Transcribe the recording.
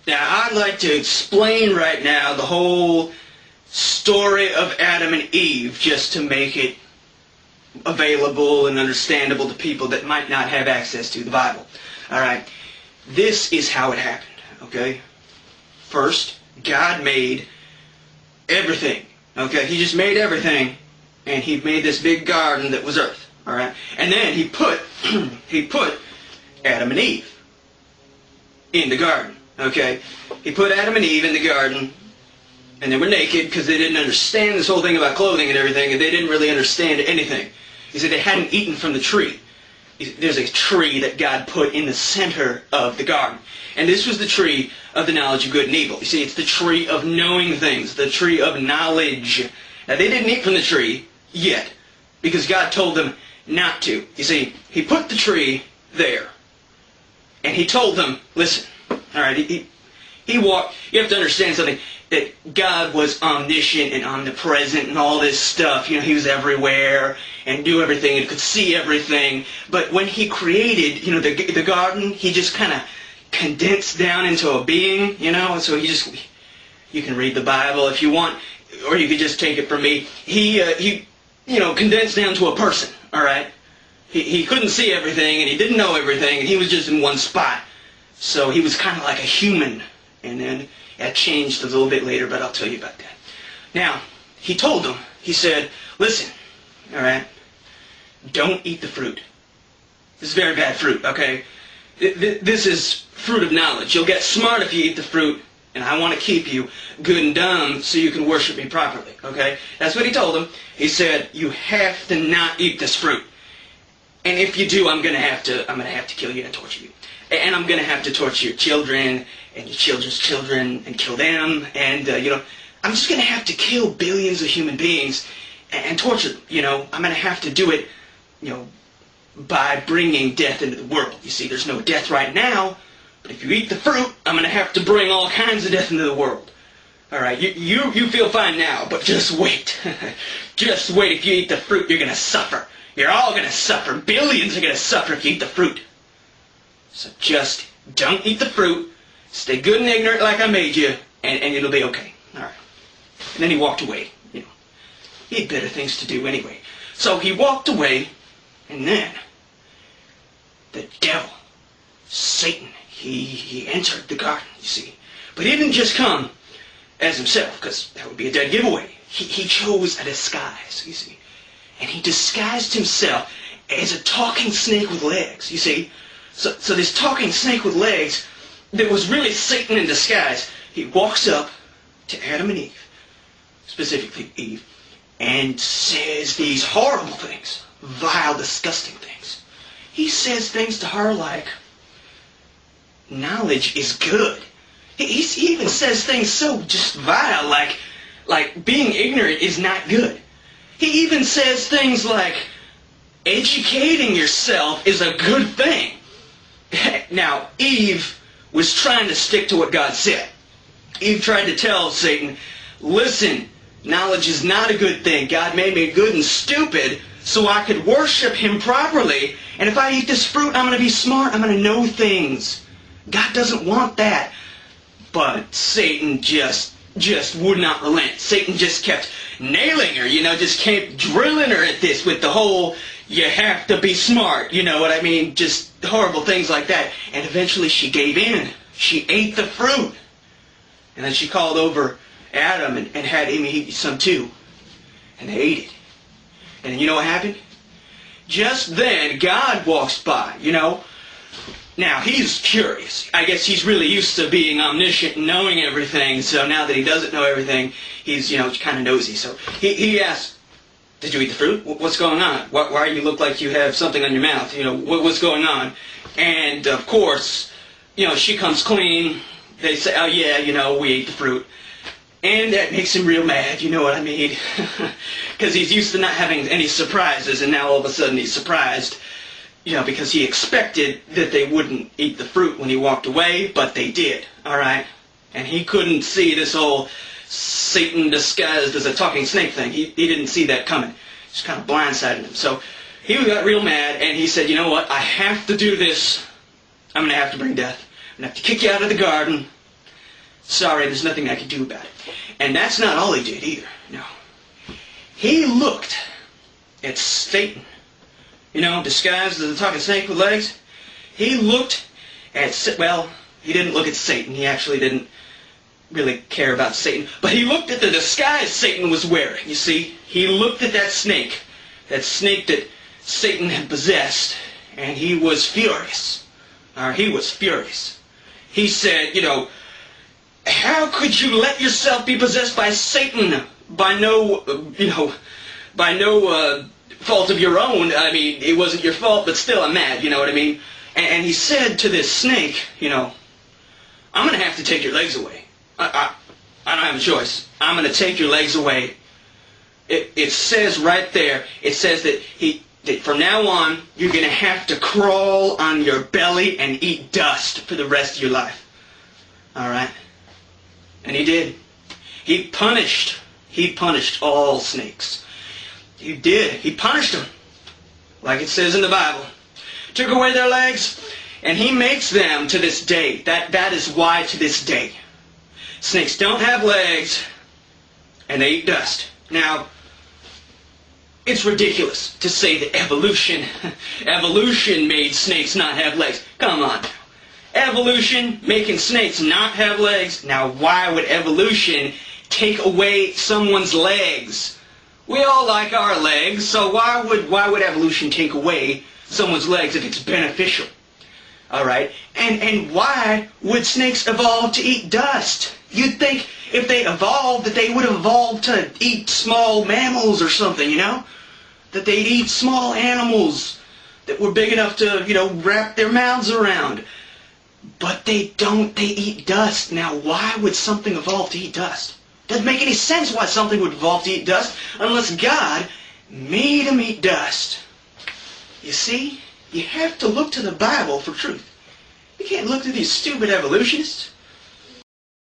Now, I'd like to explain right now the whole story of Adam and Eve, just to make it available and understandable to people that might not have access to the Bible. Alright, this is how it happened, okay? First, God made everything, okay? He just made everything, and He made this big garden that was earth, alright? And then He put, He put Adam and Eve in the garden, okay? He put Adam and Eve in the garden, and they were naked because they didn't understand this whole thing about clothing and everything, and they didn't really understand anything. He said they hadn't eaten from the tree. There's a tree that God put in the center of the garden. And this was the tree of the knowledge of good and evil. You see, it's the tree of knowing things, the tree of knowledge. Now, they didn't eat from the tree yet, because God told them not to. You see, He put the tree there, and He told them, listen, alright, He walked, you have to understand something, that God was omniscient and omnipresent and all this stuff. You know, He was everywhere and knew everything and could see everything. But when He created, you know, the garden, He just kind of condensed down into a being, you know. So you can read the Bible if you want, or you could just take it from me. He you know, condensed down to a person, all right? He couldn't see everything and He didn't know everything, and He was just in one spot. So He was kind of like a human. And then that changed a little bit later, but I'll tell you about that. Now, He told them, He said, listen, alright, don't eat the fruit. This is very bad fruit, okay? This is fruit of knowledge. You'll get smart if you eat the fruit, and I want to keep you good and dumb so you can worship me properly, okay? That's what He told them. He said, you have to not eat this fruit. And if you do, I'm going to have to kill you and torture you. And I'm going to have to torture your children and your children's children and kill them. And, you know, I'm just going to have to kill billions of human beings and torture them. You know, I'm going to have to do it, you know, by bringing death into the world. You see, there's no death right now, but if you eat the fruit, I'm going to have to bring all kinds of death into the world. All right, you feel fine now, but just wait. Just wait. If you eat the fruit, you're going to suffer. You're all going to suffer. Billions are going to suffer if you eat the fruit. So just don't eat the fruit, stay good and ignorant like I made you, and it'll be okay. All right. And then He walked away. You know, He had better things to do anyway. So He walked away, and then the devil, Satan, he entered the garden, you see. But he didn't just come as himself, because that would be a dead giveaway. He chose a disguise, you see. And he disguised himself as a talking snake with legs, you see. So this talking snake with legs that was really Satan in disguise, he walks up to Adam and Eve, specifically Eve, and says these horrible things, vile, disgusting things. He says things to her like, knowledge is good. He even says things so just vile, like being ignorant is not good. He even says things like, educating yourself is a good thing. Now, Eve was trying to stick to what God said. Eve tried to tell Satan, listen, knowledge is not a good thing. God made me good and stupid so I could worship Him properly. And if I eat this fruit, I'm going to be smart. I'm going to know things. God doesn't want that. But Satan just would not relent. Satan just kept nailing her, you know, just kept drilling her at this with the whole, you have to be smart, you know what I mean? Just horrible things like that. And eventually she gave in. She ate the fruit. And then she called over Adam and had him eat some too. And they ate it. And then you know what happened? Just then, God walks by, you know. Now, he's curious. I guess he's really used to being omniscient and knowing everything. So now that he doesn't know everything, he's, you know, kind of nosy. So he asks, did you eat the fruit? What's going on? Why do you look like you have something on your mouth? You know, what's going on? And, of course, you know, she comes clean. They say, oh, yeah, you know, we ate the fruit. And that makes him real mad, you know what I mean? Because he's used to not having any surprises, and now all of a sudden he's surprised. You know, because he expected that they wouldn't eat the fruit when he walked away, but they did, all right? And he couldn't see this whole Satan disguised as a talking snake thing. He didn't see that coming. Just kind of blindsided him. So he got real mad, and he said, you know what? I have to do this. I'm going to have to bring death. I'm going to have to kick you out of the garden. Sorry, there's nothing I can do about it. And that's not all he did either. No. He looked at Satan, disguised as a talking snake with legs. He looked at, well, he didn't look at Satan. He actually didn't really care about Satan. But he looked at the disguise Satan was wearing, you see. He looked at that snake that Satan had possessed, and he was furious. He was furious. He said, how could you let yourself be possessed by Satan by no fault of your own? I mean, it wasn't your fault, but still I'm mad, you know what I mean? And he said to this snake, I'm going to have to take your legs away. I don't have a choice. I'm going to take your legs away. It says right there, it says that from now on, you're going to have to crawl on your belly and eat dust for the rest of your life. All right? And he did. He punished all snakes. He did. He punished them. Like it says in the Bible. Took away their legs, and he makes them to this day. That is why to this day, snakes don't have legs, and they eat dust. Now, it's ridiculous to say that evolution made snakes not have legs. Come on now. Evolution making snakes not have legs? Now, why would evolution take away someone's legs? We all like our legs, so why would evolution take away someone's legs if it's beneficial? Alright? And why would snakes evolve to eat dust? You'd think if they evolved that they would evolve to eat small mammals or something, That they'd eat small animals that were big enough to, wrap their mouths around. But they don't. They eat dust. Now, why would something evolve to eat dust? Doesn't make any sense why something would evolve to eat dust unless God made them eat dust. You see, you have to look to the Bible for truth. You can't look to these stupid evolutionists.